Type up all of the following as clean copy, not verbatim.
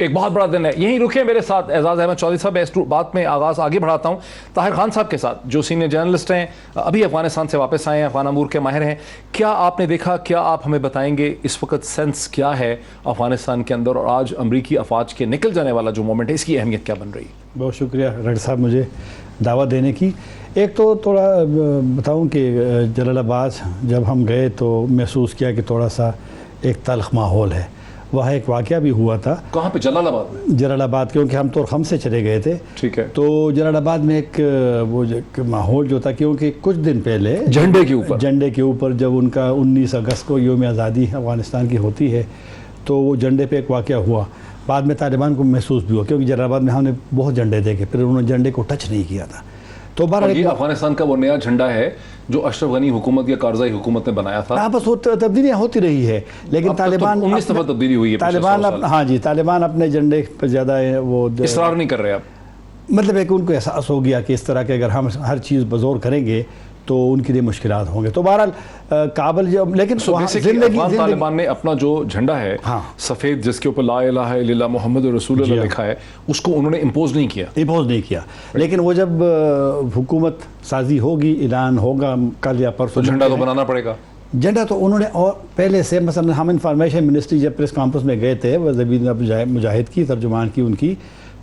ایک بہت بڑا دن ہے. یہیں رکے میرے ساتھ اعزاز احمد چودھری صاحب. اس بات میں آغاز آگے بڑھاتا ہوں طاہر خان صاحب کے ساتھ, جو سینئر جرنلسٹ ہیں, ابھی افغانستان سے واپس آئے ہیں, افغان امور کے ماہر ہیں. کیا آپ نے دیکھا, کیا آپ ہمیں بتائیں گے اس وقت سینس کیا ہے افغانستان کے اندر, اور آج امریکی افواج کے نکل جانے والا جو مومنٹ ہے اس کی اہمیت کیا بن رہی ہے؟ بہت شکریہ ڈاکٹر صاحب مجھے دعوت دینے کی. ایک تو تھوڑا بتاؤں کہ جلال آباد جب ہم گئے تو محسوس کیا کہ تھوڑا سا ایک تلخ ماحول ہے. وہاں ایک واقعہ بھی ہوا تھا. کہاں پہ؟ جلال آباد میں. جلال آباد, کیونکہ ہم طورخم سے چلے گئے تھے. ٹھیک ہے. تو جلال آباد میں ایک وہ ماحول جو تھا, کیونکہ کچھ دن پہلے جھنڈے کے اوپر جب ان کا 19 اگست کو یوم آزادی افغانستان کی ہوتی ہے, تو وہ جھنڈے پہ ایک واقعہ ہوا. بعد میں طالبان کو محسوس بھی ہوا, کیونکہ جلال آباد میں ہم نے بہت جھنڈے دیکھے, پھر انہوں نے جھنڈے کو ٹچ نہیں کیا تھا. تو یہ افغانستان کا وہ نیا جھنڈا ہے جو اشرف غنی حکومت یا کارزائی حکومت نے بنایا تھا. بس وہ تبدیلیاں ہوتی رہی ہے, لیکن طالبان 19 دفعہ تبدیلی ہوئی ہے. طالبان اپنے جھنڈے پہ زیادہ وہ اصرار نہیں کر رہے اب. مطلب ہے کہ ان کو احساس ہو گیا کہ اس طرح کے اگر ہم ہر چیز بزور کریں گے تو ان کے لیے مشکلات ہوں گے. تو بہرحال کابل جب, لیکن افغان طالبان نے اپنا جو جھنڈا ہے سفید جس کے اوپر لا الہ الا اللہ محمد رسول اللہ لکھا ہے, اس کو انہوں نے امپوز نہیں کیا. لیکن وہ جب حکومت سازی ہوگی, اعلان ہوگا کل یا پرسوں, جھنڈا تو بنانا پڑے گا. جھنڈا تو انہوں نے اور پہلے سے, مثلا ہم انفارمیشن منسٹری جب پریس کانفرنس میں گئے تھے, زبید مجاہد کی ترجمان کی ان کی,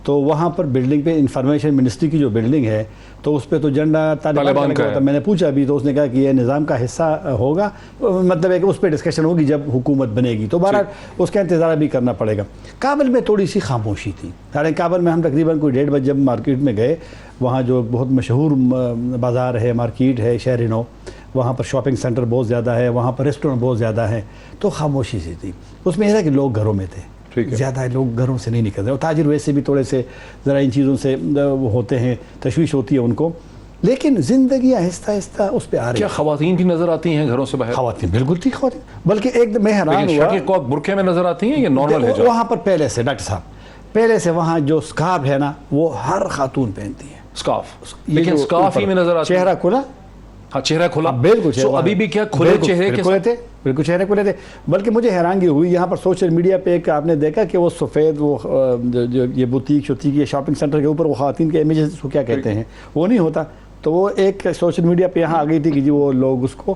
تو وہاں پر بلڈنگ پہ انفارمیشن منسٹری کی جو بلڈنگ ہے تو اس پہ تو جھنڈا طالبان کا ہوتا. میں نے پوچھا بھی تو اس نے کہا کہ یہ نظام کا حصہ ہوگا, مطلب ہے کہ اس پہ ڈسکشن ہوگی جب حکومت بنے گی, تو بہرحال اس کا انتظار بھی کرنا پڑے گا. کابل میں تھوڑی سی خاموشی تھی. کابل میں ہم تقریباً کوئی 1:30 بجے جب مارکیٹ میں گئے, وہاں جو بہت مشہور بازار ہے, مارکیٹ ہے شہرینو, وہاں پر شاپنگ سینٹر بہت زیادہ ہے, وہاں پر ریسٹورنٹ بہت زیادہ ہیں, تو خاموشی سی تھی. اس میں یہ ہے کہ لوگ گھروں میں تھے, زیادہ لوگ گھروں سے نہیں نکلتے, اور تاجر ویسے بھی تھوڑے سے ذرا ان چیزوں سے ہوتے ہیں, تشویش ہوتی ہے ان کو. لیکن زندگی آہستہ آہستہ اس پہ آ رہی ہے. کیا خواتین بھی نظر آتی ہیں گھروں سے باہر؟ خواتین بالکل تھی, خواتین, بلکہ ایک میں حیران ہوا, برقعے میں نظر آتی ہیں یا نارمل ہے؟ وہاں پر پہلے سے ڈاکٹر صاحب, پہلے سے وہاں جو سکارف ہے نا, وہ ہر خاتون پہنتی ہے سکارف, لیکن سکارف ہی میں نظر آتی ہے. چہرہ کھلا, ہاں چہرہ کھلا, بالکل. ابھی بھی کیا کھلے چہرے کے کھلے تھے, بالکل چہرے کھلے تھے. بلکہ مجھے حیرانگی ہوئی یہاں پر سوشل میڈیا پہ ایک آپ نے دیکھا کہ وہ سفید وہ جو یہ بوتیک شوتیک یہ شاپنگ سینٹر کے اوپر وہ خواتین کے امیجز کو کیا کہتے ہیں, وہ نہیں ہوتا. تو وہ ایک سوشل میڈیا پہ یہاں آ گئی تھی کہ جی وہ لوگ اس کو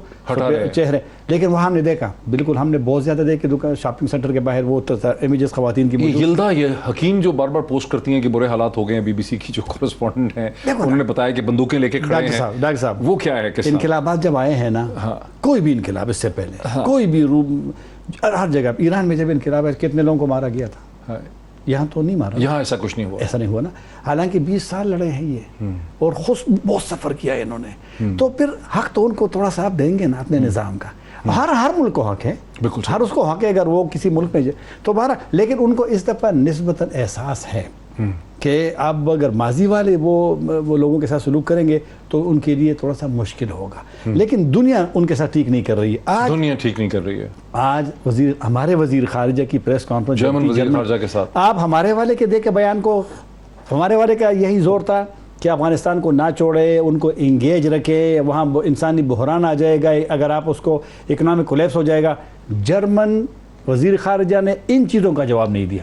چہرے, لیکن وہاں ہم نے دیکھا, بالکل ہم نے بہت زیادہ دیکھے دکان شاپنگ سینٹر کے باہر وہ امیجز خواتین کی. یلدا یہ حکیم جو بار بار پوسٹ کرتی ہیں کہ برے حالات ہو گئے ہیں, بی بی سی کی جو کورسپونڈنٹ ہیں انہوں نے بتایا کہ بندوقیں لے کے کھڑے ہیں. ڈاکٹر صاحب وہ کیا ہے؟ انقلابات جب آئے ہیں نا, کوئی بھی انقلاب اس سے پہلے کوئی بھی ہر جگہ, ایران میں جب انقلاب ہے کتنے لوگوں کو مارا گیا تھا, یہاں تو نہیں مارا, یہاں ایسا کچھ نہیں ہوا, ایسا نہیں ہوا نا. حالانکہ 20 سال لڑے ہیں یہ, اور خود بہت سفر کیا ہے انہوں نے. تو پھر حق تو ان کو تھوڑا سا آپ دیں گے نا اپنے نظام کا. ہر ملک کو حق ہے, ہر اس کو حق ہے اگر وہ کسی ملک میں, تو بہرحال لیکن ان کو اس دفعہ نسبتاً احساس ہے کہ اب اگر ماضی والے وہ لوگوں کے ساتھ سلوک کریں گے تو ان کے لیے تھوڑا سا مشکل ہوگا. لیکن دنیا ان کے ساتھ ٹھیک نہیں کر رہی ہے. آج دنیا ٹھیک نہیں کر رہی ہے. آج ہمارے وزیر خارجہ کی پریس کانفرنس, جرمن وزیر خارجہ کے ساتھ, آپ ہمارے والے کے دیکھے بیان کو, ہمارے والے کا یہی زور تھا کہ افغانستان کو نہ چھوڑے, ان کو انگیج رکھے, وہاں انسانی بحران آ جائے گا اگر آپ اس کو, اکنامک کولیپس ہو جائے گا. جرمن وزیر خارجہ نے ان چیزوں کا جواب نہیں دیا.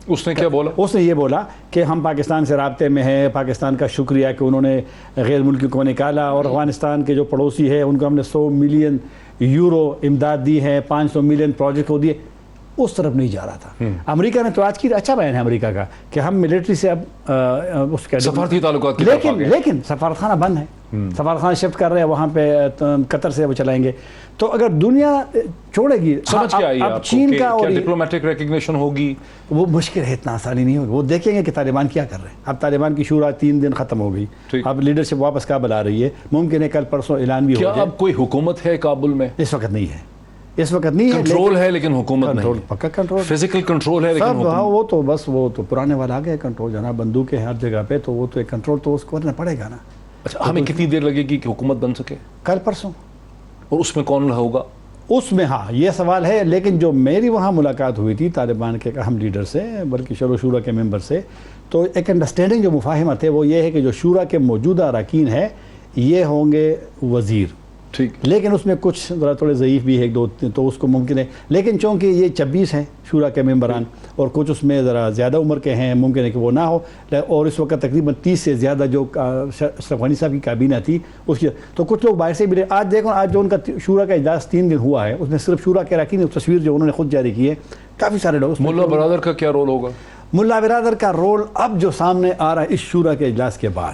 اس نے کیا بولا؟ اس نے یہ بولا کہ ہم پاکستان سے رابطے میں ہیں, پاکستان کا شکریہ کہ انہوں نے غیر ملکی کو نکالا, اور افغانستان کے جو پڑوسی ہے ان کو ہم نے 100 ملین یورو امداد دی ہے, 500 ملین پروجیکٹ کو دیے. اس طرف نہیں جا رہا تھا. امریکہ نے تو آج کی اچھا بیان ہے امریکہ کا کہ ہم ملٹری سے اب اس کے سفارتی تعلقات کی, لیکن سفارتخانہ بند ہے, سفارتخانہ شفٹ کر رہے ہیں وہاں پہ, قطر سے وہ چلائیں گے. تو اگر دنیا چھوڑے گی, سمجھ کے آئی اب چین کا اور ڈپلومیٹک ریکگنیشن ہوگی, وہ مشکل ہے, اتنا آسانی نہیں ہوگی. وہ دیکھیں گے کہ طالبان کیا کر رہے ہیں. اب طالبان کی شورا 3 دن ختم ہو گئی, اب لیڈرشپ واپس کابل آ رہی ہے, ممکن ہے کل پرسوں اعلان بھی ہو جائے. کیا اب کوئی حکومت ہے کابل میں؟ اس وقت نہیں ہے, اس وقت نہیں ہے. کنٹرول ہے لیکن حکومت نہیں, پکا کنٹرول, فزیکل کنٹرول ہے لیکن وہ تو بس وہ تو پرانے والا آ گیا کنٹرول, جناب بندوقیں ہر جگہ پہ, تو وہ تو ایک کنٹرول تو اس کو کرنا پڑے گا نا. اچھا, ہمیں کتنی دیر لگے گی کہ حکومت بن سکے؟ کل پرسوں. اور اس میں کون ہوگا؟ اس میں ہاں یہ سوال ہے, لیکن جو میری وہاں ملاقات ہوئی تھی طالبان کے اہم لیڈر سے, بلکہ شورا کے ممبر سے, تو ایک انڈرسٹینڈنگ جو مفاہمت ہے وہ یہ ہے کہ جو شورا کے موجودہ اراکین ہے یہ ہوں گے وزیر, ٹھیک. لیکن اس میں کچھ ذرا تھوڑے ضعیف بھی ہے ایک دو، تو اس کو ممکن ہے. لیکن چونکہ یہ 26 ہیں شورا کے ممبران اور کچھ اس میں ذرا زیادہ عمر کے ہیں، ممکن ہے کہ وہ نہ ہو. اور اس وقت تقریباً 30 سے زیادہ جو اشرف غنی صاحب کی کابینہ تھی اس کی، تو کچھ لوگ باہر سے بھی. آج دیکھو، آج جو ان کا شورا کا اجلاس 3 دن ہوا ہے، اس میں صرف شورا کے اراکین تصویر جو انہوں نے خود جاری کی ہے، کافی سارے لوگ. ملا برادر کا کیا رول ہوگا؟ ملا برادر کا رول اب جو سامنے آ رہا ہے اس شورا کے اجلاس کے بعد،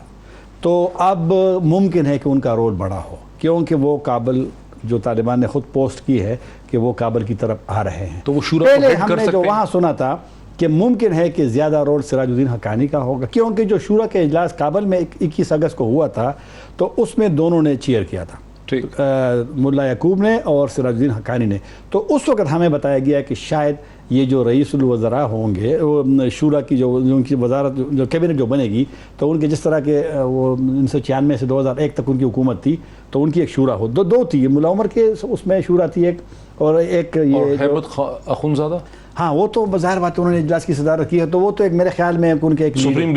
تو اب ممکن ہے کہ ان کا رول بڑا ہو، کیونکہ وہ کابل، جو طالبان نے خود پوسٹ کی ہے کہ وہ کابل کی طرف آ رہے ہیں. تو وہ شورا پہلے ہم نے جو وہاں سنا تھا کہ ممکن ہے کہ زیادہ رول سراج الدین حقانی کا ہوگا، کیونکہ جو شورا کے اجلاس کابل میں 21 اگست کو ہوا تھا تو اس میں دونوں نے چیئر کیا تھا، ملا یعقوب نے اور سراج الدین حقانی نے. تو اس وقت ہمیں بتایا گیا کہ شاید یہ جو رئیس الوزراء ہوں گے شورا کی، جو ان کی وزارت، جو کیبنٹ جو بنے گی، تو ان کے جس طرح کے وہ 1996 سے 2001 تک ان کی حکومت تھی، تو ان کی ایک شورا ہو. دو تھی، ملا عمر کے اس میں شورا تھی ایک، اور ایک یہ ہیبت اخونزادہ. ہاں، وہ تو بظاہر بات انہوں نے اجلاس کی صدارت کی ہے، تو وہ تو ایک میرے خیال میں ان کے ایک سپریم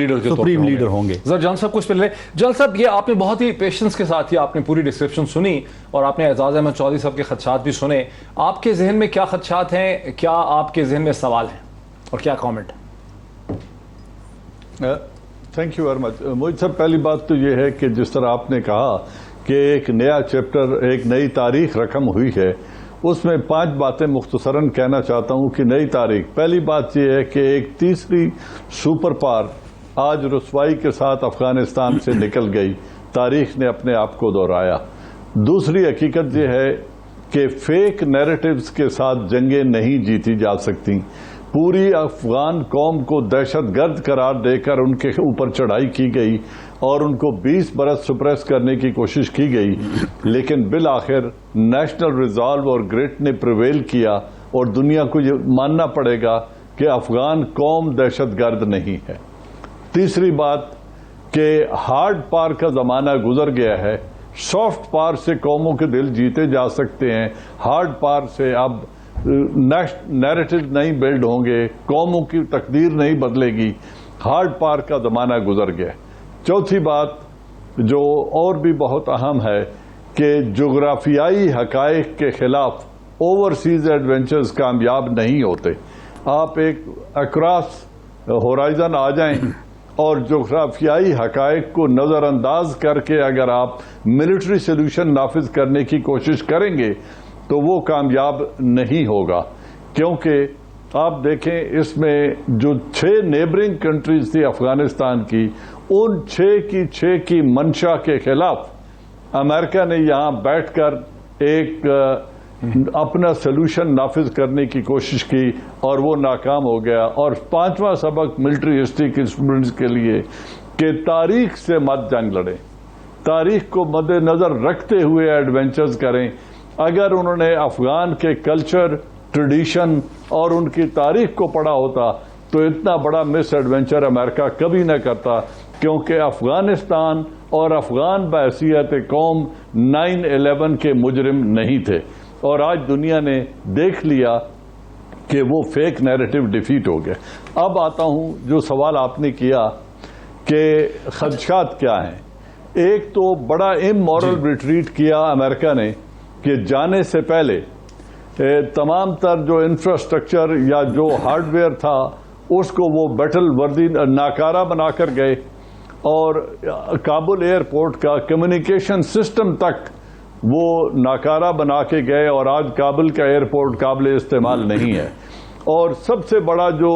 لیڈر ہوں گے. ذرا جان صاحب کچھ پہلے، جان صاحب یہ آپ نے بہت ہی پیشنس کے ساتھ ہی آپ نے پوری ڈسکرپشن سنی اور آپ نے اعزاز احمد چودھری صاحب کے خدشات بھی سنے. آپ کے ذہن میں کیا خدشات ہیں، کیا آپ کے ذہن میں سوال ہیں اور کیا comment? Thank you very much. مجھ سے پہلی بات تو یہ ہے کہ جس طرح آپ نے کہا کہ ایک نیا چیپٹر، ایک نئی تاریخ رقم ہوئی ہے، اس میں 5 باتیں مختصراً کہنا چاہتا ہوں کہ نئی تاریخ. پہلی بات یہ ہے کہ ایک تیسری سپر پاور آج رسوائی کے ساتھ افغانستان سے نکل گئی، تاریخ نے اپنے آپ کو دہرایا. دوسری حقیقت یہ ہے کہ فیک نیریٹیوز کے ساتھ جنگیں نہیں جیتی جا سکتی. پوری افغان قوم کو دہشت گرد قرار دے کر ان کے اوپر چڑھائی کی گئی اور ان کو 20 برس سپریس کرنے کی کوشش کی گئی، لیکن بالآخر نیشنل ریزالو اور گریٹ نے پریویل کیا، اور دنیا کو یہ ماننا پڑے گا کہ افغان قوم دہشت گرد نہیں ہے. تیسری بات کہ ہارڈ پار کا زمانہ گزر گیا ہے. سافٹ پار سے قوموں کے دل جیتے جا سکتے ہیں، ہارڈ پار سے اب نیریٹو نہیں بلڈ ہوں گے، قوموں کی تقدیر نہیں بدلے گی. ہارڈ پار کا زمانہ گزر گیا. چوتھی بات جو اور بھی بہت اہم ہے کہ جغرافیائی حقائق کے خلاف اوورسیز ایڈونچرز کامیاب نہیں ہوتے. آپ ایک اکراس ہورائزن آ جائیں اور جغرافیائی حقائق کو نظر انداز کر کے اگر آپ ملٹری سولوشن نافذ کرنے کی کوشش کریں گے تو وہ کامیاب نہیں ہوگا. کیونکہ آپ دیکھیں اس میں جو 6 نیبرنگ کنٹریز تھی افغانستان کی، ان 6 کی منشا کے خلاف امریکہ نے یہاں بیٹھ کر ایک اپنا سلوشن نافذ کرنے کی کوشش کی اور وہ ناکام ہو گیا. اور 5واں سبق ملٹری ہسٹری کے اسٹوڈنٹس کے لیے کہ تاریخ سے مت جنگ لڑیں، تاریخ کو مد نظر رکھتے ہوئے ایڈونچرز کریں. اگر انہوں نے افغان کے کلچر، ٹریڈیشن اور ان کی تاریخ کو پڑھا ہوتا تو اتنا بڑا مس ایڈونچر امریکہ کبھی نہ کرتا، کیونکہ افغانستان اور افغان بحیثیت قوم 9/11 کے مجرم نہیں تھے. اور آج دنیا نے دیکھ لیا کہ وہ فیک نیریٹو ڈیفیٹ ہو گئے. اب آتا ہوں جو سوال آپ نے کیا کہ خدشات کیا ہیں. ایک تو بڑا امورل ریٹریٹ کیا امریکہ نے کہ جانے سے پہلے تمام تر جو انفراسٹرکچر یا جو ہارڈ ویئر تھا اس کو وہ بیٹل وردی ناکارہ بنا کر گئے، اور کابل ایئرپورٹ کا کمیونیکیشن سسٹم تک وہ ناکارہ بنا کے گئے، اور آج کابل کا ایئرپورٹ قابل استعمال نہیں ہے. اور سب سے بڑا جو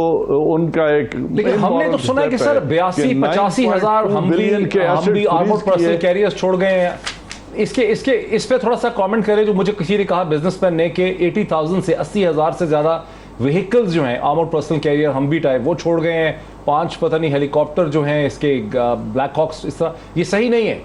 ان کا ایک، لیکن ہم نے تو سنا ہے کہ سر 82-85 ہزار ہم بھی آرمورڈ پرسنل کیریئرز چھوڑ گئے ہیں. اس پہ تھوڑا سا کامنٹ کرے. جو مجھے کسی نے کہا بزنس مین نے کہ 80,000 سے 80,000 سے زیادہ وہیکلز جو ہیں آرمورڈ پرسنل کیریئر ہم بھی ٹائپ وہ چھوڑ گئے ہیں. 5 پتہ نہیں ہیلی کاپٹر جو ہیں اس کے بلیک ہاکس، اس طرح یہ صحیح نہیں ہے.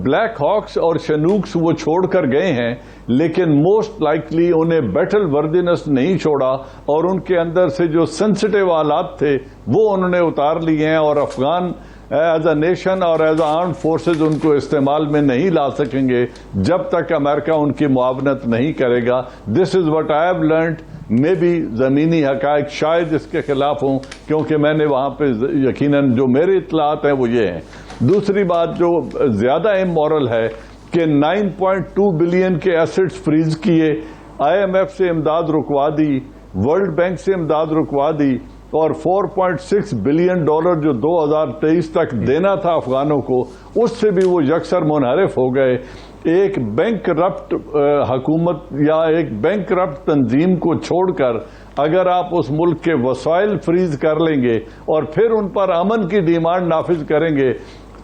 بلیک ہاکس اور شنوکس وہ چھوڑ کر گئے ہیں، لیکن موسٹ لائکلی انہیں بیٹل وردینس نہیں چھوڑا، اور ان کے اندر سے جو سینسٹیو آلات تھے وہ انہوں نے اتار لیے ہیں، اور افغان ایز اے نیشن اور as a armed forces in کو استعمال میں نہیں لا سکیں گے جب تک امریکہ ان کی معاونت نہیں کرے گا. This is what I have learned. میں بھی زمینی حقائق شاید اس کے خلاف ہوں، کیونکہ میں نے وہاں پہ یقیناً جو میرے اطلاعات ہیں وہ یہ ہیں. دوسری بات جو زیادہ امورل ہے کہ 9.2 بلین کے ایسٹس فریز کیے، IMF سے امداد رکوا دی، ورلڈ بینک سے امداد رکوا دی، اور $4.6 بلین جو 2023 تک دینا تھا افغانوں کو، اس سے بھی وہ یکسر منحرف ہو گئے۔ ایک بینک کرپٹ حکومت یا ایک بینک کرپٹ تنظیم کو چھوڑ کر اگر آپ اس ملک کے وسائل فریز کر لیں گے اور پھر ان پر امن کی ڈیمانڈ نافذ کریں گے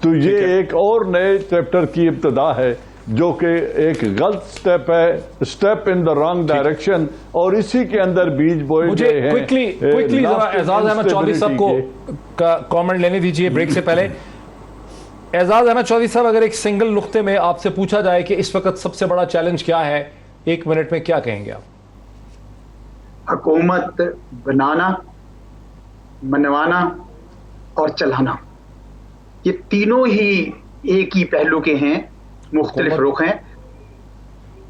تو یہ ایک اور نئے چیپٹر کی ابتدا ہے، جو کہ ایک غلط سٹیپ ہے، step in the wrong direction, اور اسی کے اندر بیج بوئے گئے ہیں۔ کوئکلی ذرا اعزاز احمد چودھری صاحب کو کامنٹ لینے دیجئے بریک سے پہلے۔ اعزاز احمد چودھری صاحب، اگر ایک سنگل نقطے میں آپ سے پوچھا جائے کہ اس وقت سب سے بڑا چیلنج کیا ہے، 1 منٹ میں کیا کہیں گے آپ؟ حکومت بنانا، منوانا اور چلانا، یہ تینوں ہی ایک ہی پہلو کے ہیں، مختلف رخ ہیں۔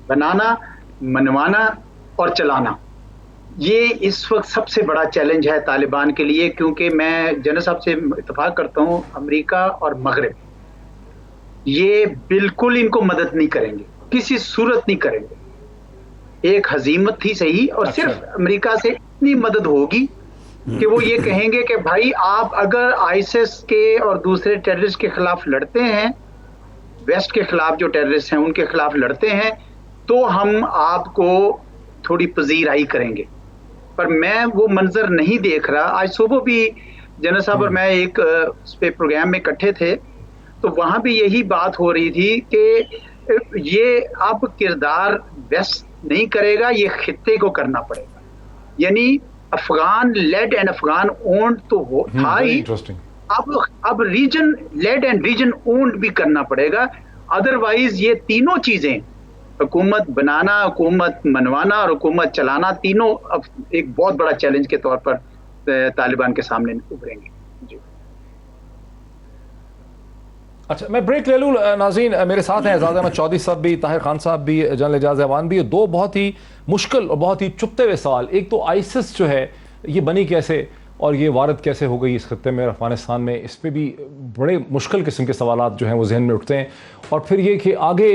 بنانا، منوانا اور چلانا، یہ اس وقت سب سے بڑا چیلنج ہے طالبان کے لیے، کیونکہ میں جنرل صاحب سے اتفاق کرتا ہوں، امریکہ اور مغرب یہ بالکل ان کو مدد نہیں کریں گے، کسی صورت نہیں کریں گے۔ ایک ہزیمت تھی صحیح، اور صرف امریکہ سے اتنی مدد ہوگی کہ وہ یہ کہیں گے کہ بھائی آپ اگر ISIS کے اور دوسرے ٹیررسٹ کے خلاف لڑتے ہیں، ویسٹ کے خلاف جو ٹیررسٹ ہیں ان کے خلاف لڑتے ہیں، تو ہم آپ کو تھوڑی پذیرائی کریں گے۔ پر میں وہ منظر نہیں دیکھ رہا۔ آج صبح بھی جنرل صاحب اور میں ایک اس پہ پروگرام میں اکٹھے تھے، تو وہاں بھی یہی بات ہو رہی تھی کہ یہ اب کردار ویسٹ نہیں کرے گا، یہ خطے کو کرنا پڑے گا۔ یعنی Afghan lead and Afghan owned تو تھا ہی، اب region lead and region owned بھی کرنا پڑے گا۔ ادروائز یہ تینوں چیزیں، حکومت بنانا، حکومت منوانا اور حکومت چلانا، تینوں اب ایک بہت بڑا چیلنج کے طور پر طالبان کے سامنے ابھریں گے۔ جی اچھا، میں بریک لے لوں ناظرین، میرے ساتھ ہیں اعزاز احمد چودھری صاحب بھی، طاہر خان صاحب بھی، جنرل اعجاز ایوان بھی۔ دو بہت ہی مشکل اور بہت ہی چپتے ہوئے سوال، ایک تو ISIS جو ہے یہ بنی کیسے اور یہ وارد کیسے ہو گئی اس خطے میں، افغانستان میں، اس پہ بھی بڑے مشکل قسم کے سوالات جو ہیں وہ ذہن میں اٹھتے ہیں۔ اور پھر یہ کہ آگے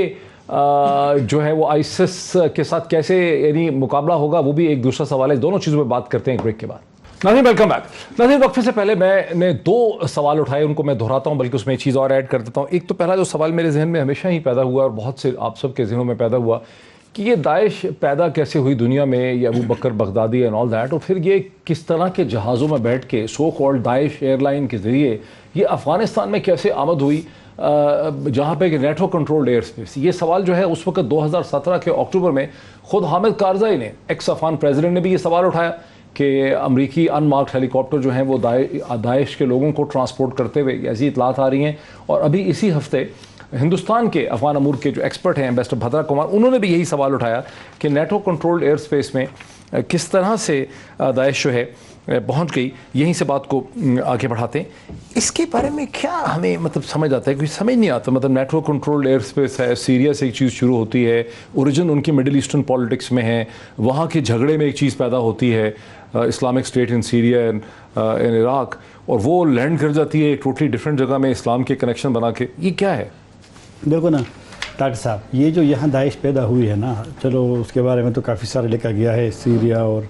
جو ہے وہ ISIS کے ساتھ کیسے یعنی مقابلہ ہوگا، وہ بھی ایک دوسرا سوال ہے۔ دونوں چیزوں پہ بات کرتے ہیں بریک کے بعد۔ ناظرین ویلکم بیک۔ ناظرین وقفے سے پہلے میں نے 2 سوال اٹھائے، ان کو میں دہراتا ہوں، بلکہ اس میں ایک چیز اور ایڈ کر دیتا ہوں۔ ایک تو پہلا جو سوال میرے ذہن میں ہمیشہ ہی پیدا ہوا اور بہت سے آپ سب کے ذہنوں میں پیدا ہوا کہ یہ داعش پیدا کیسے ہوئی دنیا میں، یہ ابو بکر بغدادی اینڈ آل دیٹ، اور پھر یہ کس طرح کے جہازوں میں بیٹھ کے سو کالڈ داعش ایئر لائن کے ذریعے یہ افغانستان میں کیسے آمد ہوئی، جہاں پہ کہ نیٹو کنٹرولڈ ایئر اسپیس۔ یہ سوال جو ہے اس وقت 2017 کے اکتوبر میں خود حامد کارزائی نے، ایکس افغان پریزیڈنٹ نے بھی یہ سوال اٹھایا کہ امریکی ان مارکڈ ہیلی کاپٹر جو ہیں وہ داعش کے لوگوں کو ٹرانسپورٹ کرتے ہوئے، ایسی اطلاعات آ رہی ہیں۔ اور ابھی اسی ہفتے ہندوستان کے افغان امور کے جو ایکسپرٹ ہیں ایمبیسڈر بھدرا کمار، انہوں نے بھی یہی سوال اٹھایا کہ نیٹو کنٹرولڈ ایئر اسپیس میں کس طرح سے داعش جو ہے پہنچ گئی۔ یہیں سے بات کو آگے بڑھاتے ہیں۔ اس کے بارے میں کیا ہمیں مطلب سمجھ آتا ہے، کچھ سمجھ نہیں آتا۔ مطلب نیٹو کنٹرولڈ ایئر اسپیس ہے، سیریا سے ایک چیز شروع ہوتی ہے، اوریجن ان کی مڈل ایسٹرن پالیٹکس میں ہے، وہاں کے جھگڑے میں ایک چیز پیدا ہوتی ہے، اسلامک اسٹیٹ ان سیریا ان عراق، اور وہ لینڈ کر جاتی ہے ایک ٹوٹلی ڈفرینٹ جگہ میں اسلام کے کنیکشن بنا کے۔ یہ کیا ہے؟ دیکھو نا ڈاکٹر صاحب، یہ جو یہاں داعش پیدا ہوئی ہے نا، چلو اس کے بارے میں تو کافی سارے لکھا گیا ہے، سیریا اور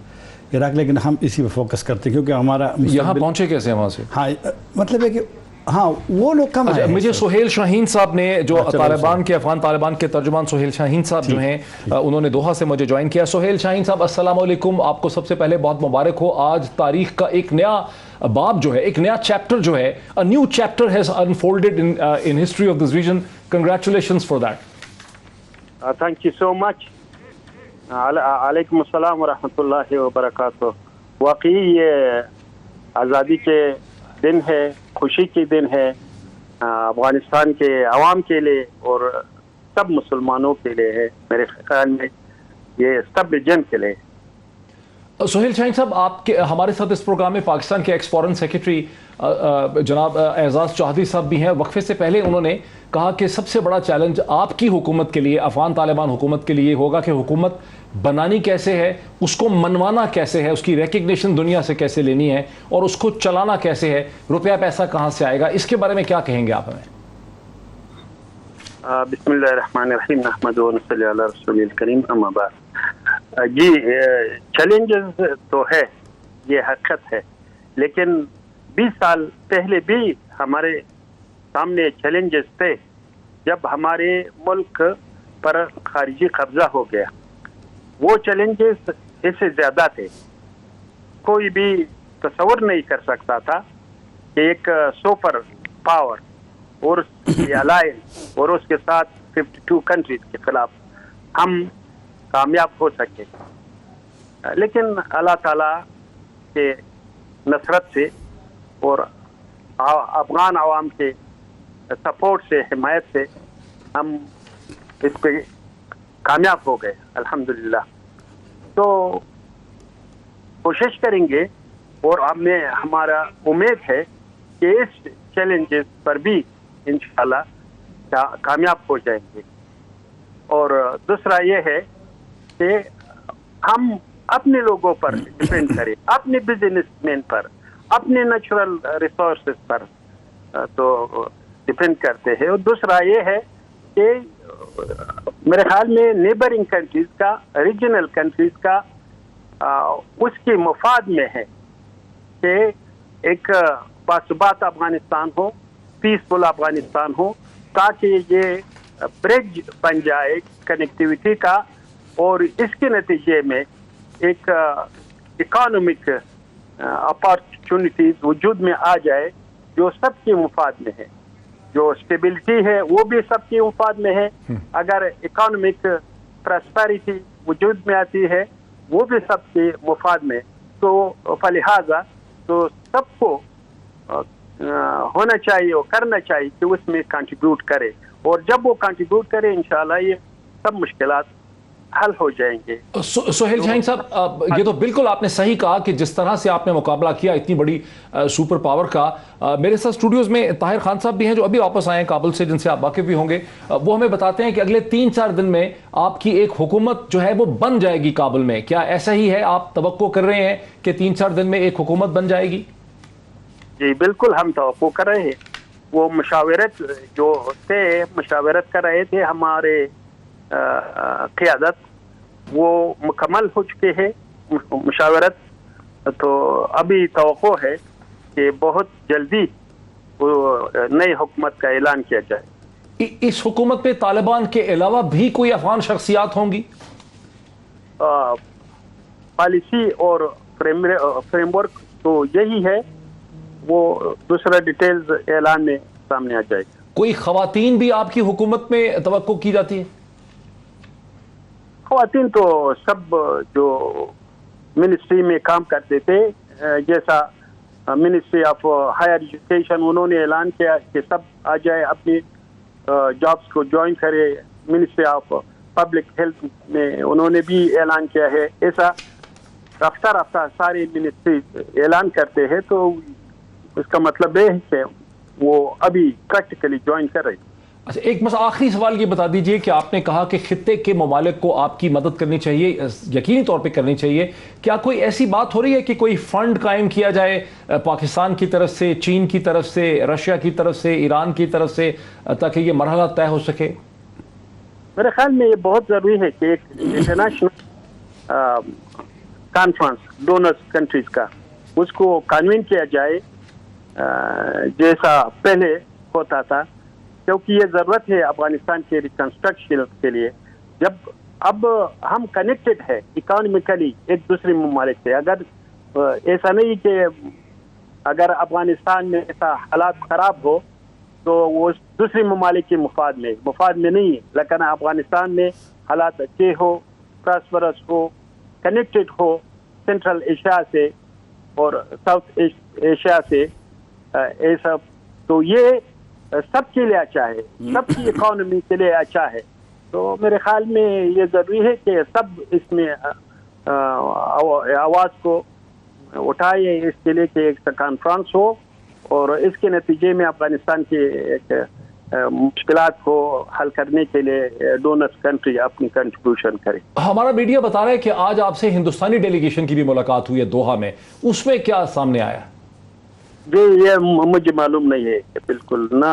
عراق، لیکن ہم اسی پہ فوکس کرتے ہیں کیونکہ ہمارا یہاں پہنچے کیسے ہیں وہاں سے؟ ہاں مطلب ہے کہ ہاں وہ لوگ کم آئے ہیں۔ مجھے سہیل شاہین صاحب نے، جو طالبان کے افغان طالبان کے ترجمان سہیل شاہین صاحب جو ہیں، انہوں نے دوحہ سے مجھے جوائن کیا۔ سہیل شاہین صاحب السلام علیکم، آپ کو سب سے پہلے بہت مبارک ہو۔ آج تاریخ کا ایک نیا باب جو ہے، ایک نیا چیپٹر جو ہے، a new chapter has unfolded in history of this region. Congratulations for that. Thank you so much. علیکم السلام ورحمۃ اللہ وبرکاتہ۔ واقعی یہ آزادی کے دن ہے، خوشی کے دن ہے افغانستان کے عوام کے لیے اور سب مسلمانوں کے لیے ہے، میرے خیال میں یہ سب ریجن کے لیے۔ سہیل شاہین صاحب، آپ کے ہمارے ساتھ اس پروگرام میں پاکستان کے ایکس فارن سیکرٹری جناب اعزاز چودھری صاحب بھی ہیں۔ وقفے سے پہلے انہوں نے کہا کہ سب سے بڑا چیلنج آپ کی حکومت کے لیے، افغان طالبان حکومت کے لیے ہوگا کہ حکومت بنانی کیسے ہے، اس کو منوانا کیسے ہے، اس کی ریکگنیشن دنیا سے کیسے لینی ہے، اور اس کو چلانا کیسے ہے، روپیہ پیسہ کہاں سے آئے گا۔ اس کے بارے میں کیا کہیں گے آپ ہمیں؟ بسم اللہ الرحمن الرحیم نحمد و نصلی علی رسول الکریم اما بعد. جی چیلنجز تو ہے، یہ حقیقت ہے، لیکن 20 سال پہلے بھی ہمارے سامنے چیلنجز تھے جب ہمارے ملک پر خارجی قبضہ ہو گیا. وہ چیلنجز اس سے زیادہ تھے. کوئی بھی تصور نہیں کر سکتا تھا کہ ایک سپر پاور اور الائنس اور اس کے ساتھ 52 کنٹریز کے خلاف ہم کامیاب ہو سکے. لیکن اللہ تعالیٰ کے نصرت سے اور افغان عوام کے سپورٹ سے، حمایت سے ہم اس پہ کامیاب ہو گئے الحمدللہ. تو کوشش کریں گے اور ہمارا امید ہے کہ اس چیلنجز پر بھی انشاءاللہ کامیاب ہو جائیں گے. اور دوسرا یہ ہے کہ ہم اپنے لوگوں پر ڈپینڈ کریں، اپنے بزنس مین پر، اپنے نیچرل ریسورسز پر تو ڈپینڈ کرتے ہیں. اور دوسرا یہ ہے کہ میرے خیال میں نیبرنگ کنٹریز کا، ریجنل کنٹریز کا اس کے مفاد میں ہے کہ ایک باثبات افغانستان ہو، پیسفل افغانستان ہو، تاکہ یہ برج بن جائے کنیکٹیویٹی کا، اور اس کے نتیجے میں ایک اکانومک اپارچونیٹیز وجود میں آ جائے جو سب کے مفاد میں ہے. جو اسٹیبلٹی ہے وہ بھی سب کے مفاد میں ہے. اگر اکانومک پراسپیرٹی وجود میں آتی ہے وہ بھی سب کے مفاد میں. تو فلہذا تو سب کو ہونا چاہیے اور کرنا چاہیے کہ اس میں کنٹریبیوٹ کرے، اور جب وہ کنٹریبیوٹ کرے انشاءاللہ یہ سب مشکلات حل ہو جائیں گے. سہیل شاہین صاحب، یہ تو بالکل آپ نے صحیح کہا کہ جس طرح سے آپ نے مقابلہ کیا اتنی بڑی سپر پاور کا. میرے ساتھ اسٹوڈیوز میں طاہر خان صاحب بھی ہیں جو ابھی واپس آئے ہیں کابل سے، جن سے آپ واقف بھی ہوں گے. وہ ہمیں بتاتے ہیں کہ اگلے 3-4 دن میں آپ کی ایک حکومت جو ہے وہ بن جائے گی کابل میں. کیا ایسا ہی ہے؟ آپ توقع کر رہے ہیں کہ 3-4 دن میں ایک حکومت بن جائے گی؟ جی بالکل ہم توقع کر رہے ہیں. وہ مشاورت جو تھے، مشاورت کر رہے تھے ہمارے قیادت، وہ مکمل ہو چکے ہیں مشاورت. تو ابھی توقع ہے کہ بہت جلدی وہ نئی حکومت کا اعلان کیا جائے. اس حکومت پہ طالبان کے علاوہ بھی کوئی افغان شخصیات ہوں گی؟ پالیسی اور فریم ورک تو یہی ہے، وہ دوسرا ڈیٹیلز اعلان میں سامنے آ جائے گا. کوئی خواتین بھی آپ کی حکومت میں توقع کی جاتی ہے؟ خواتین تو سب جو منسٹری میں کام کرتے تھے، جیسا منسٹری آف ہائر ایجوکیشن، انہوں نے اعلان کیا کہ سب آ جائے اپنی جابس کو جوائن کرے. منسٹری آف پبلک ہیلتھ میں انہوں نے بھی اعلان کیا ہے. ایسا رفتہ رفتہ ساری منسٹری اعلان کرتے ہیں، تو اس کا مطلب یہ ہے کہ وہ ابھی پریکٹیکلی جوائن کر رہے ہیں. اچھا، ایک بس آخری سوال یہ بتا دیجئے کہ آپ نے کہا کہ خطے کے ممالک کو آپ کی مدد کرنی چاہیے، یقینی طور پہ کرنی چاہیے. کیا کوئی ایسی بات ہو رہی ہے کہ کوئی فنڈ قائم کیا جائے پاکستان کی طرف سے، چین کی طرف سے، رشیا کی طرف سے، ایران کی طرف سے، تاکہ یہ مرحلہ طے ہو سکے؟ میرے خیال میں یہ بہت ضروری ہے کہ ایک انٹرنیشنل کانفرنس ڈونرز کنٹریز کا، اس کو کنوین کیا جائے جیسا پہلے ہوتا تھا، کیونکہ یہ ضرورت ہے افغانستان کے ریکنسٹرکشن کے لیے. جب اب ہم کنیکٹڈ ہے اکانومیکلی ایک دوسرے ممالک سے، اگر ایسا نہیں کہ اگر افغانستان میں ایسا حالات خراب ہو تو وہ دوسرے ممالک کے مفاد میں نہیں ہے، لیکن افغانستان میں حالات اچھے ہو، پراسپرس ہو، کنیکٹڈ ہو سینٹرل ایشیا سے اور ساؤتھ ایشیا سے، ایسا تو یہ سب کے لیے اچھا ہے، سب کی اکانومی کے لیے اچھا ہے. تو میرے خیال میں یہ ضروری ہے کہ سب اس میں آواز کو اٹھائے اس کے لیے کہ ایک کانفرنس ہو، اور اس کے نتیجے میں افغانستان کی ایک مشکلات کو حل کرنے کے لیے ڈونرز کنٹری اپنی کنٹریبیوشن کرے. ہمارا میڈیا بتا رہا ہے کہ آج آپ سے ہندوستانی ڈیلیگیشن کی بھی ملاقات ہوئی ہے دوحہ میں، اس میں کیا سامنے آیا؟ جی یہ مجھے معلوم نہیں ہے، بالکل نہ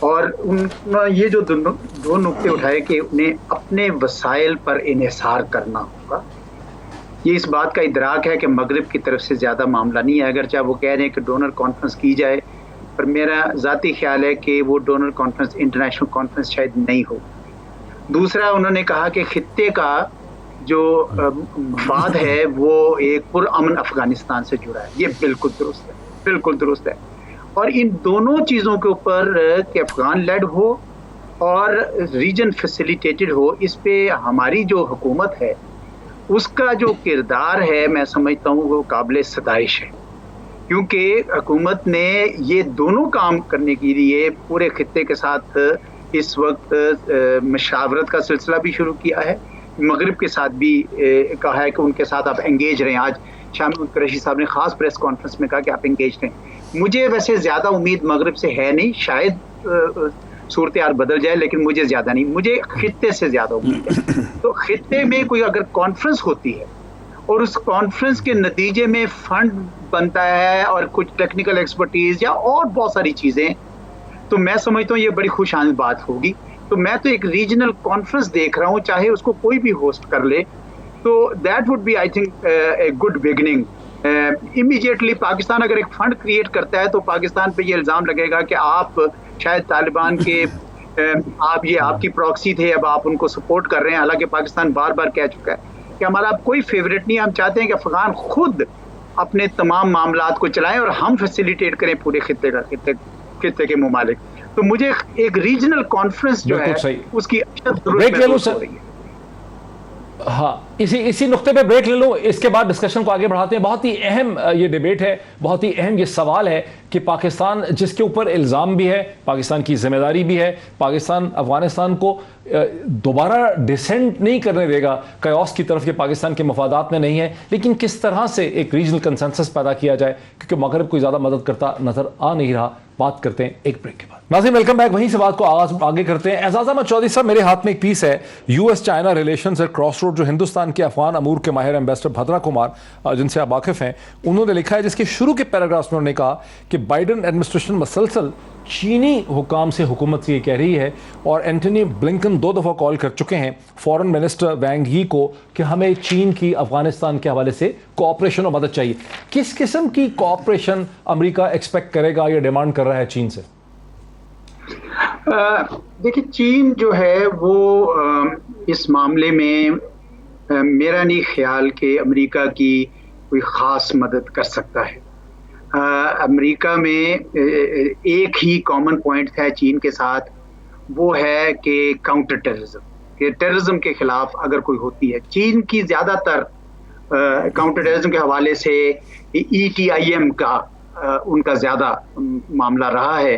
اور یہ جو دو نقطے اٹھائے کہ انہیں اپنے وسائل پر انحصار کرنا ہوگا، یہ اس بات کا ادراک ہے کہ مغرب کی طرف سے زیادہ معاملہ نہیں ہے، اگرچہ وہ کہہ رہے ہیں کہ ڈونر کانفرنس کی جائے، پر میرا ذاتی خیال ہے کہ وہ ڈونر کانفرنس انٹرنیشنل کانفرنس شاید نہیں ہو۔ دوسرا انہوں نے کہا کہ خطے کا جو مفاد ہے وہ ایک پرامن افغانستان سے جڑا ہے، یہ بالکل درست ہے، بالکل درست ہے، اور ان دونوں چیزوں کے اوپر کہ افغان لیڈ ہو اور ریجن فیسیلیٹیٹڈ ہو، اس پہ ہماری جو حکومت ہے اس کا جو کردار ہے میں سمجھتا ہوں وہ قابل ستائش ہے، کیونکہ حکومت نے یہ دونوں کام کرنے کے لیے پورے خطے کے ساتھ اس وقت مشاورت کا سلسلہ بھی شروع کیا ہے، مغرب کے ساتھ بھی کہا ہے کہ ان کے ساتھ آپ انگیج رہیں۔ آج شامی قریشی صاحب نے خاص پریس کانفرنس میں کہا کہ آپ انگیج رہیں۔ مجھے ویسے زیادہ امید مغرب سے ہے نہیں، شاید صورتحال بدل جائے، لیکن مجھے زیادہ نہیں، مجھے خطے سے زیادہ امید ہے۔ تو خطے میں کوئی اگر کانفرنس ہوتی ہے اور اس کانفرنس کے نتیجے میں فنڈ بنتا ہے اور کچھ ٹیکنیکل ایکسپرٹیز یا اور بہت ساری چیزیں، تو میں سمجھتا ہوں یہ بڑی خوش آمد بات ہوگی۔ تو میں تو ایک ریجنل کانفرنس دیکھ رہا ہوں، چاہے اس کو کوئی بھی ہوسٹ کر لے، تو that would be I think a good beginning. Immediately Pakistan اگر ایک فنڈ کریٹ کرتا ہے تو پاکستان پہ یہ الزام لگے گا کہ آپ شاید طالبان کے آپ کی پراکسی تھے، اب آپ ان کو سپورٹ کر رہے ہیں، حالانکہ پاکستان بار بار کہہ چکا ہے کہ ہمارا اب کوئی فیوریٹ نہیں، ہم چاہتے ہیں کہ افغان خود اپنے تمام معاملات کو چلائیں اور ہم فیسیلیٹیٹ کریں پورے خطے کے ممالک۔ تو مجھے ایک ریجنل کانفرنس جو ہے اس کی ضرورت محسوس ہو رہی ہے۔ ہاں، اسی نقطے پہ بریک لے لوں، اس کے بعد ڈسکشن کو آگے بڑھاتے ہیں۔ بہت ہی اہم یہ ڈیبیٹ ہے، بہت ہی اہم یہ سوال ہے کہ پاکستان جس کے اوپر الزام بھی ہے، پاکستان کی ذمہ داری بھی ہے، پاکستان افغانستان کو دوبارہ ڈیسینٹ نہیں کرنے دے گا کیوس کی طرف، یہ پاکستان کے مفادات میں نہیں ہے، لیکن کس طرح سے ایک ریجنل کنسنسس پیدا کیا جائے، کیونکہ مغرب کوئی زیادہ مدد کرتا نظر آ نہیں رہا۔ بات کرتے ہیں ایک بریک کے بعد۔ ناظرین ویلکم بیک، وہیں سے بات کو آگے کرتے ہیں۔ اعزاز احمد چودھری صاحب، میرے ہاتھ میں ایک پیس ہے، U S China relations at cross road, جو ہندوستان کے افغان امور کے ماہر ایمبیسڈر بھدرا کمار جن سے آپ واقف ہیں، انہوں نے لکھا ہے، جس کے شروع کے پیراگرافس میں انہوں نے کہا کہ بائیڈن ایڈمنسٹریشن مسلسل چینی حکام سے حکومت سے یہ کہہ رہی ہے، اور اینٹونی بلنکن 2 دفعہ کال کر چکے ہیں فورن منسٹر وینگ یی کو کہ ہمیں چین کی افغانستان کے حوالے سے کوآپریشن اور مدد چاہیے۔ کس قسم کی کوآپریشن امریکہ ایکسپیکٹ کرے گا یا ڈیمانڈ کر رہا ہے چین سے؟ دیکھیں، چین جو ہے وہ اس معاملے میں میرا نہیں خیال کہ امریکہ کی کوئی خاص مدد کر سکتا ہے۔ امریکہ میں ایک ہی کامن پوائنٹ ہے چین کے ساتھ، وہ ہے کہ کاؤنٹر ٹیررزم، کہ ٹیررزم کے خلاف اگر کوئی ہوتی ہے، چین کی زیادہ تر کاؤنٹر ٹیررزم کے حوالے سے ETIM کا ان کا زیادہ معاملہ رہا ہے،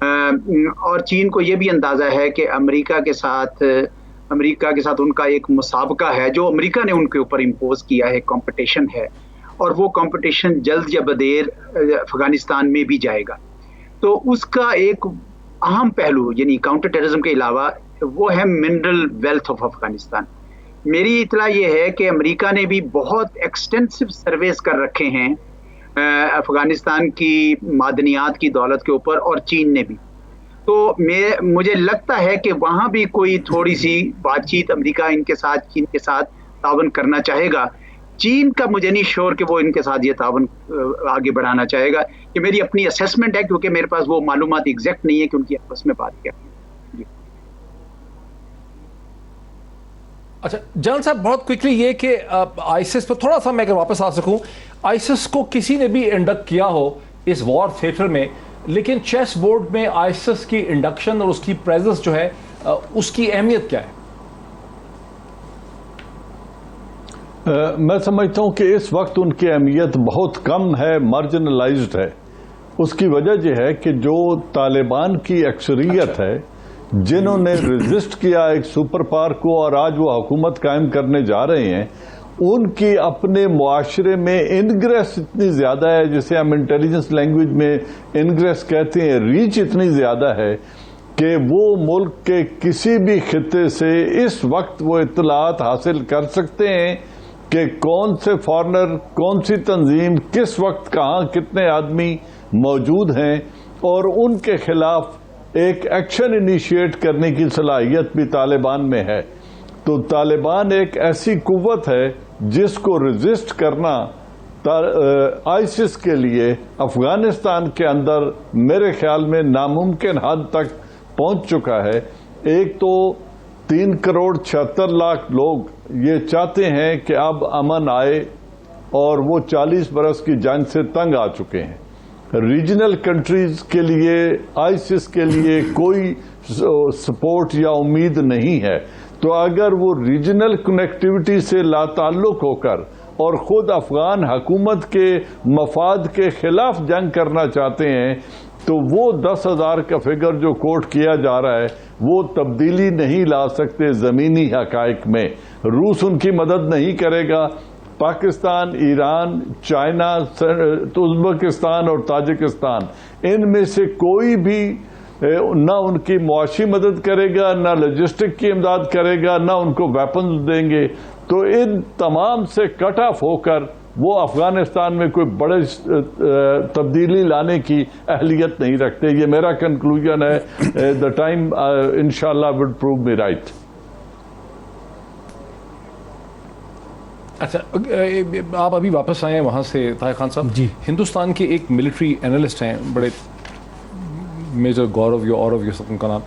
اور چین کو یہ بھی اندازہ ہے کہ امریکہ کے ساتھ ان کا ایک مسابقہ ہے جو امریکہ نے ان کے اوپر امپوز کیا ہے، کمپٹیشن ہے، اور وہ کمپٹیشن جلد یا بدیر افغانستان میں بھی جائے گا۔ تو اس کا ایک اہم پہلو، یعنی کاؤنٹر ٹیررزم کے علاوہ، وہ ہے منرل ویلتھ آف افغانستان۔ میری اطلاع یہ ہے کہ امریکہ نے بھی بہت ایکسٹینسو سرویز کر رکھے ہیں افغانستان کی معدنیات کی دولت کے اوپر، اور چین نے بھی۔ تو مجھے لگتا ہے کہ وہاں بھی کوئی تھوڑی سی بات چیت امریکہ چین کے ساتھ تعاون کرنا چاہے گا۔ چین کا مجھے نہیں شور کہ وہ ان کے ساتھ یہ تعاون آگے بڑھانا چاہے گا، یہ میری اپنی اسیسمنٹ ہے، کیونکہ میرے پاس وہ معلومات ایگزیکٹ نہیں ہے کہ ان کی آپس میں بات کیا۔ اچھا جان صاحب، بہت کوئکلی یہ کہ آئیسس پر تھوڑا سا میں اگر واپس آ سکوں، آئیسس کو کسی نے بھی انڈکٹ کیا ہو اس وار تھیٹر میں، لیکن چیس بورڈ میں آئیسس کی انڈکشن اور اس کی پریزنس جو ہے، اس کی اہمیت کیا ہے؟ میں سمجھتا ہوں کہ اس وقت ان کی اہمیت بہت کم ہے، مارجنلائزڈ ہے۔ اس کی وجہ یہ ہے کہ جو طالبان کی اکثریت ہے، جنہوں نے ریزسٹ کیا ایک سپر پاور کو اور آج وہ حکومت قائم کرنے جا رہے ہیں، ان کی اپنے معاشرے میں انگریس اتنی زیادہ ہے، جسے ہم انٹیلیجنس لینگویج میں انگریس کہتے ہیں، ریچ اتنی زیادہ ہے کہ وہ ملک کے کسی بھی خطے سے اس وقت وہ اطلاعات حاصل کر سکتے ہیں کہ کون سے فارنر، کون سی تنظیم، کس وقت کہاں کتنے آدمی موجود ہیں، اور ان کے خلاف ایک ایکشن انیشیٹ کرنے کی صلاحیت بھی طالبان میں ہے. تو طالبان ایک ایسی قوت ہے جس کو ریزسٹ کرنا آئیسس کے لیے افغانستان کے اندر میرے خیال میں ناممکن حد تک پہنچ چکا ہے. ایک تو 3.76 کروڑ لوگ یہ چاہتے ہیں کہ اب امن آئے اور وہ 40 برس کی جنگ سے تنگ آ چکے ہیں. ریجنل کنٹریز کے لیے آئیسس کے لیے کوئی سپورٹ یا امید نہیں ہے. تو اگر وہ ریجنل کنیکٹیوٹی سے لا تعلق ہو کر اور خود افغان حکومت کے مفاد کے خلاف جنگ کرنا چاہتے ہیں تو وہ 10,000 کا فگر جو کوٹ کیا جا رہا ہے وہ تبدیلی نہیں لا سکتے زمینی حقائق میں. روس ان کی مدد نہیں کرے گا. پاکستان، ایران، چائنا، ازبکستان اور تاجکستان ان میں سے کوئی بھی نہ ان کی معاشی مدد کرے گا، نہ لاجسٹک کی امداد کرے گا، نہ ان کو ویپنز دیں گے. تو ان تمام سے کٹ آف ہو کر وہ افغانستان میں کوئی بڑے تبدیلی لانے کی اہلیت نہیں رکھتے. یہ میرا کنکلوژن ہے. دا ٹائم انشاءاللہ وڈ پروو می رائٹ. اچھا، آپ ابھی واپس آئے ہیں وہاں سے طاہر خان صاحب. جی. ہندوستان کے ایک ملٹری اینالسٹ ہیں بڑے، میجر گورو یہ سب ان کا نام.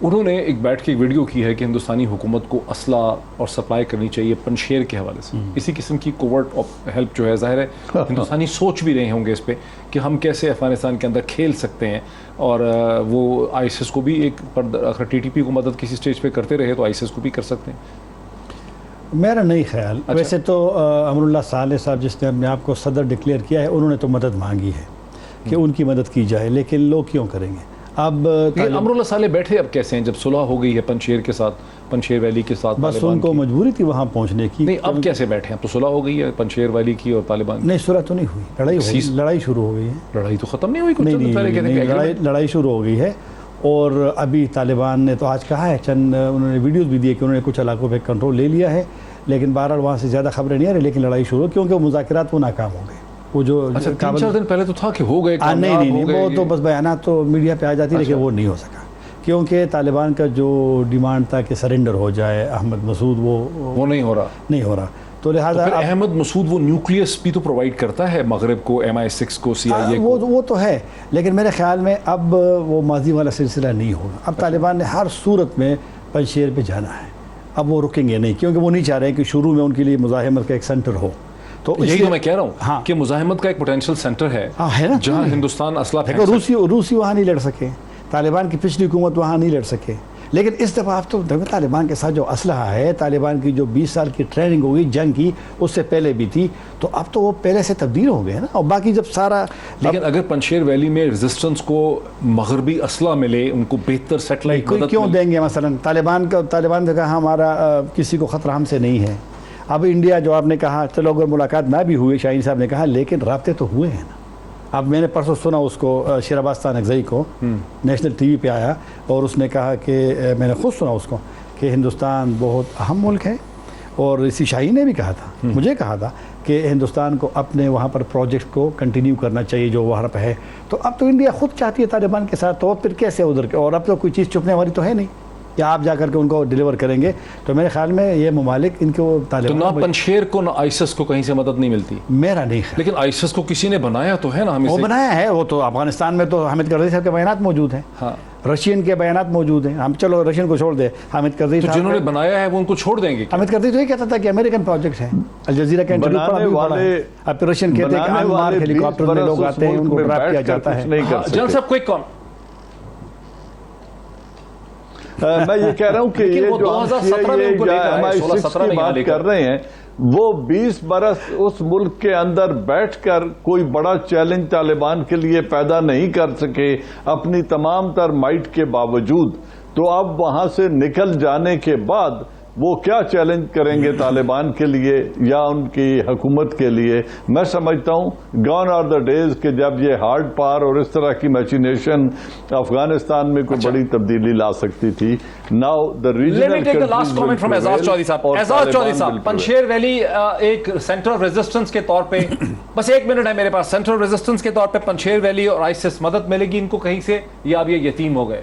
انہوں نے ایک بیٹھ کے ایک ویڈیو کی ہے کہ ہندوستانی حکومت کو اسلحہ اور سپلائی کرنی چاہیے پنشیر کے حوالے سے. اسی قسم کی کوورٹ آف ہیلپ جو ہے، ظاہر ہے ہندوستانی سوچ بھی رہے ہوں گے اس پہ کہ ہم کیسے افغانستان کے اندر کھیل سکتے ہیں. اور وہ آئیسس کو بھی ایک اگر ٹی ٹی پی کو مدد کسی سٹیج پہ کرتے رہے تو آئیسس کو بھی کر سکتے ہیں. میرا نہیں خیال. ویسے تو امر اللہ صالح صاحب جس نے اپنے آپ کو صدر ڈکلیئر کیا ہے، انہوں نے تو مدد مانگی ہے کہ ان کی مدد کی جائے، لیکن لوگ کیوں کریں گے؟ اب امر اللہ صالح بیٹھے اب کیسے ہیں جب صلح ہو گئی ہے پنشیر کے ساتھ، پنشیر ویلی کے ساتھ؟ بس ان کو مجبوری تھی وہاں پہنچنے کی. نہیں، اب کیسے بیٹھے ہیں؟ اب تو صلح ہو گئی ہے پنشیر ویلی کی اور طالبان. نہیں، صلح تو نہیں ہوئی، لڑائی شروع ہو گئی ہے. لڑائی تو ختم نہیں ہوئی. نہیں، لڑائی شروع ہو گئی ہے. اور ابھی طالبان نے تو آج کہا ہے، چند انہوں نے ویڈیوز بھی دیے کہ انہوں نے کچھ علاقوں پہ کنٹرول لے لیا ہے، لیکن بہرحال وہاں سے زیادہ خبریں نہیں آ رہی. لیکن لڑائی شروع کیونکہ وہ مذاکرات وہ ناکام ہو گئے. وہ جو 3-4 دن پہلے تو تھا کہ ہو گئے. نہیں، وہ تو بس بیانات تو میڈیا پہ آ جاتی، لیکن وہ نہیں ہو سکا کیونکہ طالبان کا جو ڈیمانڈ تھا کہ سرنڈر ہو جائے احمد مسعود، وہ نہیں ہو رہا. تو لہٰذا احمد مسعود وہ نیوکلیس بھی تو پرووائڈ کرتا ہے مغرب کو، MI6 کو، CIA کو. وہ تو ہے، لیکن میرے خیال میں اب وہ ماضی والا سلسلہ نہیں ہوگا. اب طالبان نے ہر صورت میں پنشیر پہ جانا ہے. اب وہ رکیں گے نہیں کیونکہ وہ نہیں چاہ رہے کہ شروع میں ان کے لیے مزاحمت کا ایک سینٹر ہو. تو یہی تو میں کہہ رہا ہوں کہ مزاحمت کا ایک پوٹینشیل سینٹر ہے جہاں ہندوستان اسلحہ پھینک سکے. روسی وہاں نہیں لڑ سکے، طالبان کی پچھلی حکومت وہاں نہیں لڑ سکے. لیکن اس دفعہ اب تو طالبان کے ساتھ جو اسلحہ ہے، طالبان کی جو 20 سال کی ٹریننگ ہوگی جنگ کی، اس سے پہلے بھی تھی، تو اب تو وہ پہلے سے تبدیل ہو گئے نا. اور باقی جب سارا، لیکن اگر پنشیر ویلی میں ریزسٹنس کو مغربی اسلحہ ملے، ان کو بہتر سیٹلائٹ مدد کیوں دیں گے؟ مثلا طالبان نے کہا ہمارا کسی کو خطرہ ہم سے نہیں ہے. اب انڈیا جو آپ نے کہا، چلو اگر ملاقات نہ بھی ہوئی، شاہین صاحب نے کہا، لیکن رابطے تو ہوئے ہیں نا. اب میں نے پرسوں سنا اس کو، شیراباد تانکزئی کو نیشنل ٹی وی پہ آیا اور اس نے کہا کہ میں نے خود سنا اس کو کہ ہندوستان بہت اہم ملک ہے. اور اسی شاہین نے بھی کہا تھا، مجھے کہا تھا کہ ہندوستان کو اپنے وہاں پر پروجیکٹ کو کنٹینیو کرنا چاہیے جو وہاں پہ ہے. تو اب تو انڈیا خود چاہتی ہے طالبان کے ساتھ، تو پھر کیسے ادھر کے؟ اور اب تو کوئی چیز چھپنے والی تو ہے نہیں، یا آپ جا کر کے ان کو ڈیلیور کریں گے. تو میرے خیال میں یہ ممالک ان کو طالبان، نہ پنشیر کو نہ آئیسس کو کہیں سے مدد نہیں ملتی. میرا نہیں خیال. لیکن آئیسس کو کسی نے بنایا تو ہے نا. وہ بنایا ہے، وہ تو افغانستان میں تو حامد کرزئی صاحب کے بیانات موجود ہیں، رشین کے بیانات موجود ہیں. ہم چلو رشین کو چھوڑ دیں، حامد کرزئی صاحب جنہوں نے بنایا ہے وہ ان کو چھوڑ دیں گے. حامد کرزئی تو یہ کہتا تھا کہ امریکن پروجیکٹ ہے، الجزیرہ کا انٹرویو اب رشین کہتے ہیں کہ انمار ہیلی کاپٹر میں لوگ آتے ہیں، ان کو ڈراپ کیا جاتا ہے. جنرل صاحب کوئی کام میں یہ کہہ رہا ہوں کہ یہ جو MI6 کی بات کر رہے ہیں، وہ 20 برس اس ملک کے اندر بیٹھ کر کوئی بڑا چیلنج طالبان کے لیے پیدا نہیں کر سکے اپنی تمام تر مائٹ کے باوجود. تو اب وہاں سے نکل جانے کے بعد وہ کیا چیلنج کریں گے طالبان کے لیے یا ان کی حکومت کے لیے؟ میں سمجھتا ہوں گون آر دا ڈیز کہ جب یہ ہارڈ پار اور اس طرح کی میچینیشن افغانستان میں کوئی بڑی تبدیلی لا سکتی تھی. Now the regional last comment from اعزاز چودھری صاحب. اعزاز چودھری صاحب، پنشیر ویلی ایک سینٹر آف ریزسٹنس کے طور پہ، بس 1 منٹ ہے میرے پاس، سینٹر آف ریزسٹنس کے طور پہ پنشیر ویلی اور آئیسس مدد ملے گی ان کو کہیں سے، یا اب یہ یتیم ہو گئے؟